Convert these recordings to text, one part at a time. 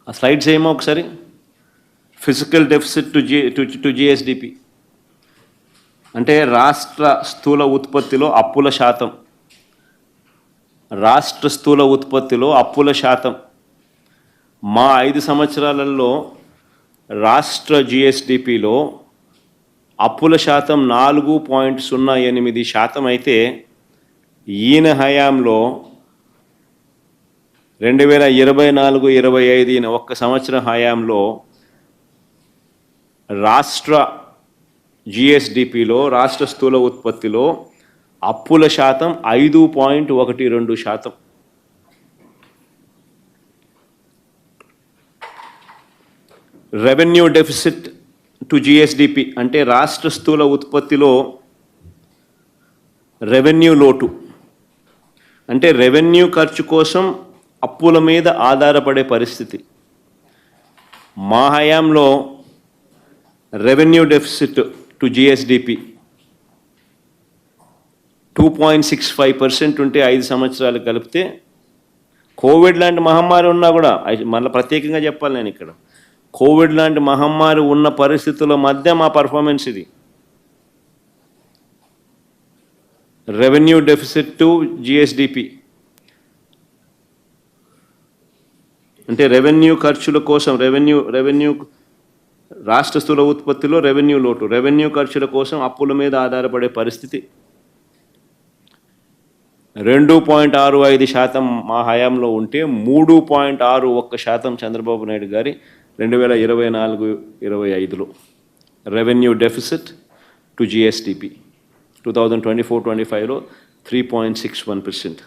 ఆ స్లైడ్స్ ఏమో ఒకసారి. ఫిజికల్ డెఫిసిట్ టు జిఎస్డిపి అంటే రాష్ట్ర స్థూల ఉత్పత్తిలో అప్పుల శాతం. రాష్ట్ర స్థూల ఉత్పత్తిలో అప్పుల శాతం మా 5 సంవత్సరాలలో రాష్ట్ర జిఎస్డిపిలో అప్పుల శాతం 4.08% అయితే ఈయన హయాంలో 2024-25 ఈయన ఒక్క సంవత్సరం హయాంలో రాష్ట్ర జిఎస్డిపిలో రాష్ట్ర స్థూల ఉత్పత్తిలో అప్పుల శాతం 5.12%. రెవెన్యూ డెఫిసిట్ టు జిఎస్డిపి అంటే రాష్ట్ర స్థూల ఉత్పత్తిలో రెవెన్యూ లోటు అంటే రెవెన్యూ ఖర్చు కోసం అప్పుల మీద ఆధారపడే పరిస్థితి. మా హయాంలో రెవెన్యూ డెఫిసిట్ టు జిఎస్డిపి 2.65% ఉంటే 5 సంవత్సరాలు కలిపితే, కోవిడ్ లాంటి మహమ్మారి ఉన్నా కూడా, మళ్ళీ ప్రత్యేకంగా చెప్పాలి నేను ఇక్కడ, కోవిడ్ లాంటి మహమ్మారి ఉన్న పరిస్థితుల మధ్య మా పర్ఫార్మెన్స్ ఇది. రెవెన్యూ డెఫిసిట్ టు జిఎస్డిపి అంటే రెవెన్యూ ఖర్చుల కోసం రెవెన్యూ రాష్ట్ర స్థూల ఉత్పత్తిలో రెవెన్యూ లోటు, రెవెన్యూ ఖర్చుల కోసం అప్పుల మీద ఆధారపడే పరిస్థితి. 2.65% మా హయాంలో ఉంటే 3.61% చంద్రబాబు నాయుడు గారి 2024-25లో రెవెన్యూ డెఫిసిట్ టు జిఎస్డిపి. 2024-25లో 3.61%.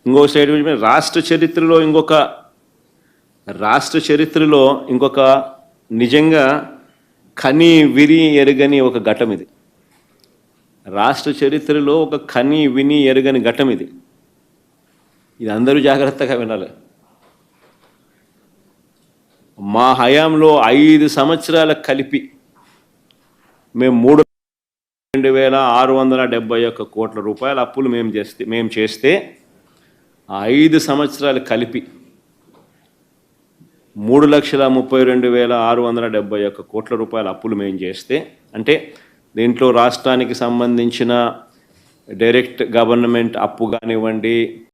ఇంకో సైడ్ రాష్ట్ర చరిత్రలో ఇంకొక నిజంగా కని విని ఎరుగని ఒక ఘట్టం ఇది. రాష్ట్ర చరిత్రలో ఒక కని విని ఎరుగని ఘట్టం ఇది. ఇది అందరూ జాగ్రత్తగా వినాలి. మా హయాంలో 5 సంవత్సరాల కలిపి మేము 2,671 కోట్ల రూపాయల అప్పులు మేము చేస్తే 5 సంవత్సరాలు కలిపి 3,32,671 కోట్ల రూపాయల అప్పులు మేము చేస్తే, అంటే దీంట్లో రాష్ట్రానికి సంబంధించిన డైరెక్ట్ గవర్నమెంట్ అప్పు కానివ్వండి,